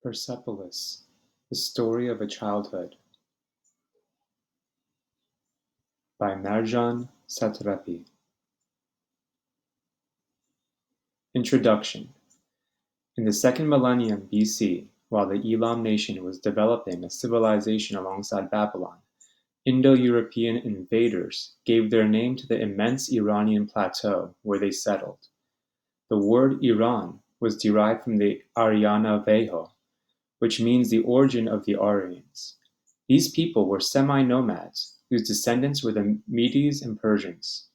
Persepolis: The Story of a Childhood by Marjan Satrapi. Introduction. In the second millennium BC, while the Elam nation was developing a civilization alongside Babylon, Indo-European invaders gave their name to the immense Iranian plateau where they settled. The word Iran was derived from the Aryana Veho, which means the origin of the Aryans. These people were semi-nomads, whose descendants were the Medes and Persians.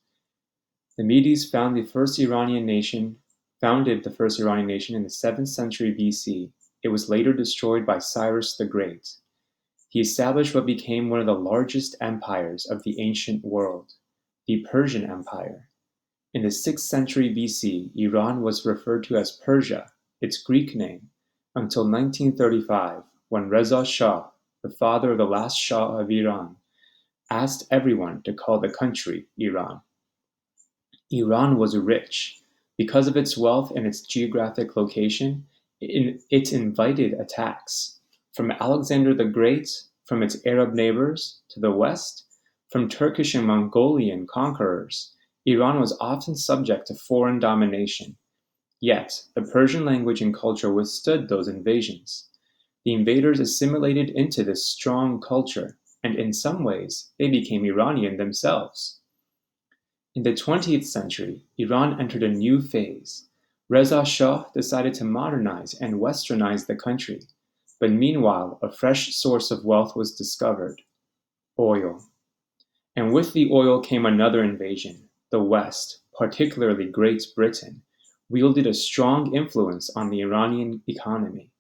The Medes founded the first Iranian nation in the 7th century BC. It was later destroyed by Cyrus the Great. He established what became one of the largest empires of the ancient world, the Persian Empire. In the 6th century BC, Iran was referred to as Persia, its Greek name, until 1935, when Reza Shah, the father of the last Shah of Iran, asked everyone to call the country Iran. Iran was rich. Because of its wealth and its geographic location, it invited attacks. From Alexander the Great, from its Arab neighbors to the west, from Turkish and Mongolian conquerors, Iran was often subject to foreign domination. Yet, the Persian language and culture withstood those invasions. The invaders assimilated into this strong culture, and in some ways, they became Iranian themselves. In the 20th century, Iran entered a new phase. Reza Shah decided to modernize and westernize the country, but meanwhile, a fresh source of wealth was discovered: oil. And with the oil came another invasion. The West, particularly Great Britain, wielded a strong influence on the Iranian economy.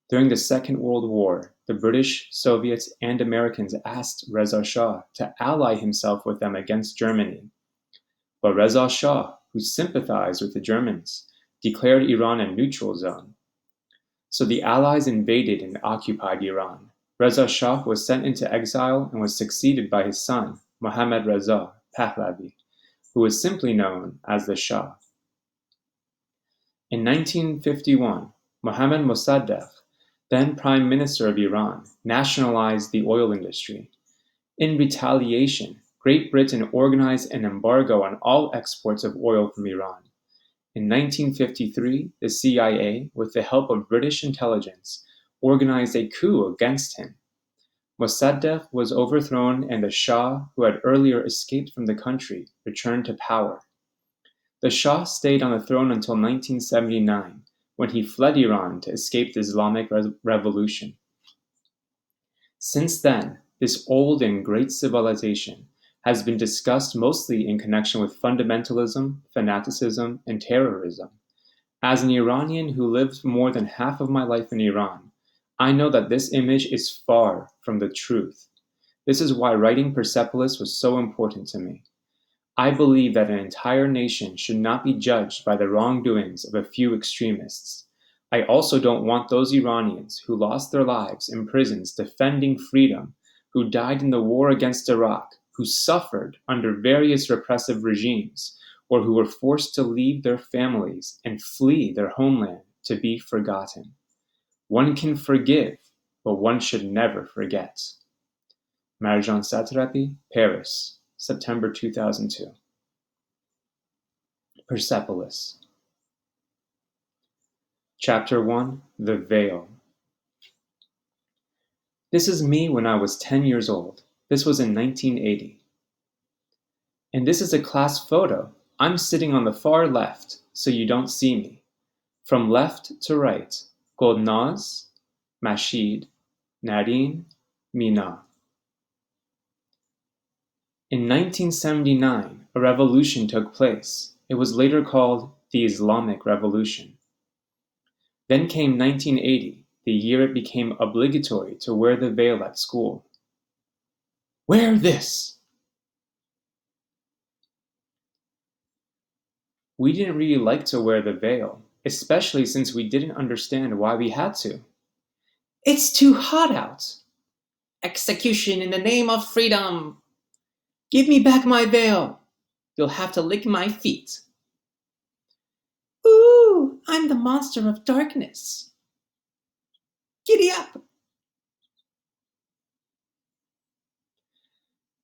During the Second World War, the British, Soviets, and Americans asked Reza Shah to ally himself with them against Germany. But Reza Shah, who sympathized with the Germans, declared Iran a neutral zone. So the Allies invaded and occupied Iran. Reza Shah was sent into exile and was succeeded by his son, Mohammad Reza Pahlavi, who was simply known as the Shah. In 1951, Mohammad Mossadegh, then Prime Minister of Iran, nationalized the oil industry. In retaliation, Great Britain organized an embargo on all exports of oil from Iran. In 1953, the CIA, with the help of British intelligence, organized a coup against him. Mossadegh was overthrown and the Shah, who had earlier escaped from the country, returned to power. The Shah stayed on the throne until 1979, when he fled Iran to escape the Islamic Revolution. Since then, this old and great civilization has been discussed mostly in connection with fundamentalism, fanaticism, and terrorism. As an Iranian who lived more than half of my life in Iran, I know that this image is far from the truth. This is why writing Persepolis was so important to me. I believe that an entire nation should not be judged by the wrongdoings of a few extremists. I also don't want those Iranians who lost their lives in prisons defending freedom, who died in the war against Iraq, who suffered under various repressive regimes, or who were forced to leave their families and flee their homeland, to be forgotten. One can forgive, but one should never forget. Marjan Satrapi, Paris, September 2002. Persepolis. Chapter 1: The Veil. This is me when I was 10 years old. This was in 1980. And this is a class photo. I'm sitting on the far left, so you don't see me. From left to right: Golnaz, Mashid, Nareen, Mina. In 1979, a revolution took place. It was later called the Islamic Revolution. Then came 1980, the year it became obligatory to wear the veil at school. Wear this! We didn't really like to wear the veil, especially since we didn't understand why we had to. It's too hot out! Execution in the name of freedom! Give me back my veil! You'll have to lick my feet. Ooh, I'm the monster of darkness. Giddy up!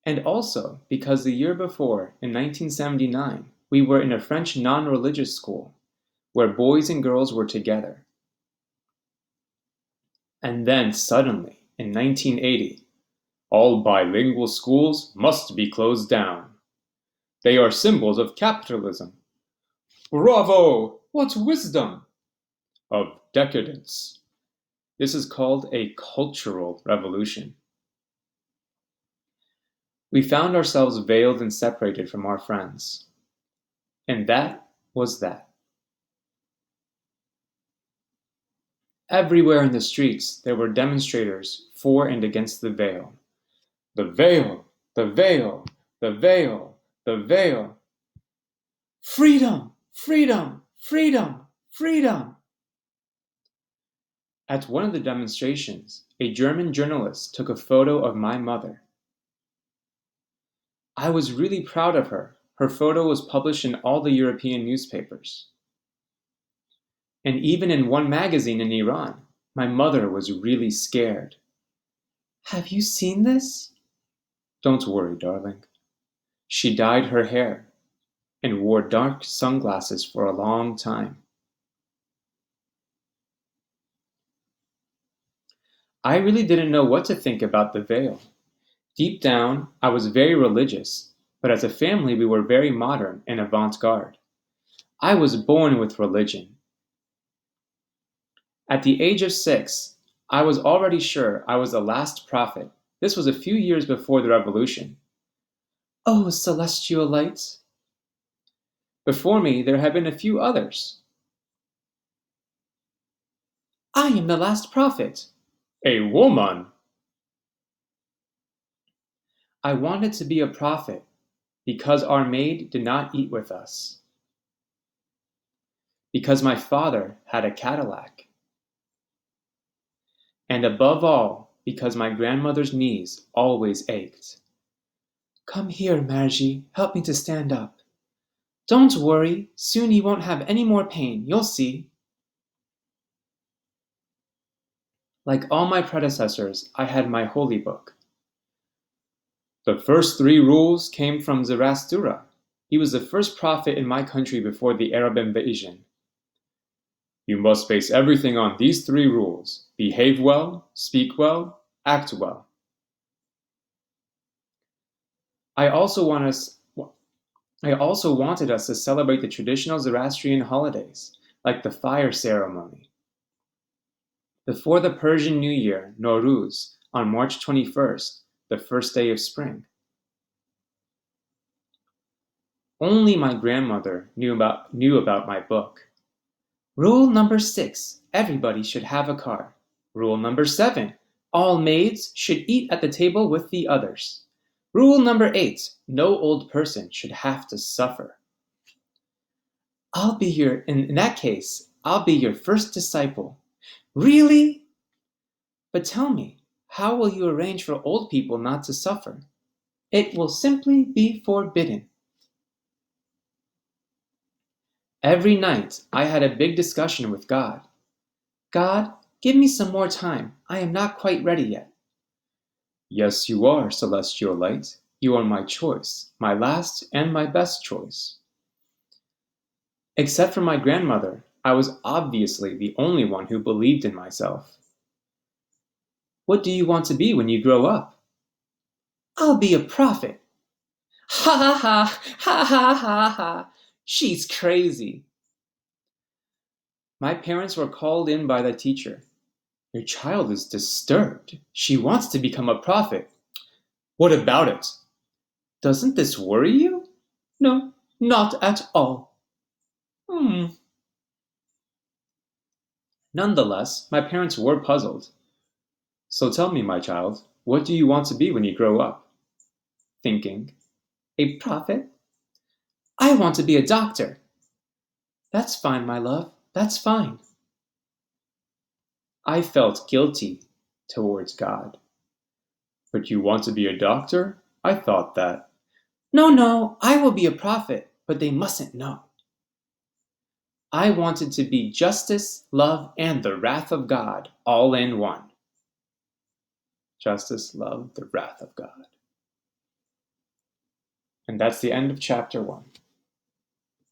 And also because the year before, in 1979, we were in a French non-religious school, where boys and girls were together. And then suddenly, in 1980, all bilingual schools must be closed down. They are symbols of capitalism. Bravo! What wisdom! Of decadence. This is called a cultural revolution. We found ourselves veiled and separated from our friends. And that was that. Everywhere in the streets there were demonstrators for and against the veil. The veil! The veil! The veil! The veil! Freedom! Freedom! Freedom! Freedom! At one of the demonstrations, a German journalist took a photo of my mother. I was really proud of her. Her photo was published in all the European newspapers. And even in one magazine in Iran, my mother was really scared. Have you seen this? Don't worry, darling. She dyed her hair and wore dark sunglasses for a long time. I really didn't know what to think about the veil. Deep down, I was very religious, but as a family we were very modern and avant-garde. I was born with religion. At the age of 6, I was already sure I was the last prophet. This was a few years before the revolution. Oh, celestial light! Before me there had been a few others. I am the last prophet. A woman! I wanted to be a prophet because our maid did not eat with us. Because my father had a Cadillac. And above all, because my grandmother's knees always ached. Come here, Margie, help me to stand up. Don't worry, soon you won't have any more pain, you'll see. Like all my predecessors, I had my holy book. The first 3 rules came from Zarathustra. He was the first prophet in my country before the Arab invasion. You must base everything on these 3 rules. Behave well, speak well, act well. I also wanted us to celebrate the traditional Zoroastrian holidays, like the fire ceremony. Before the Persian New Year, Nowruz, on March 21st, the first day of spring. Only my grandmother knew about my book. Rule number 6, everybody should have a car. Rule number 7, all maids should eat at the table with the others. Rule number 8, no old person should have to suffer. In that case, I'll be your first disciple. Really? But tell me, how will you arrange for old people not to suffer? It will simply be forbidden. Every night I had a big discussion with God. God, give me some more time. I am not quite ready yet. Yes, you are, celestial light. You are my choice, my last and my best choice. Except for my grandmother, I was obviously the only one who believed in myself. What do you want to be when you grow up? I'll be a prophet. Ha ha ha, ha ha ha ha. She's crazy. My parents were called in by the teacher. Your child is disturbed. She wants to become a prophet. What about it? Doesn't this worry you? No, not at all. Nonetheless, my parents were puzzled. So tell me, my child, what do you want to be when you grow up? Thinking. A prophet? I want to be a doctor. That's fine, my love. That's fine. I felt guilty towards God. But you want to be a doctor? I thought that. No, I will be a prophet, but they mustn't know. I wanted to be justice, love, and the wrath of God all in one. Justice, love, the wrath of God. And that's the end of chapter 1.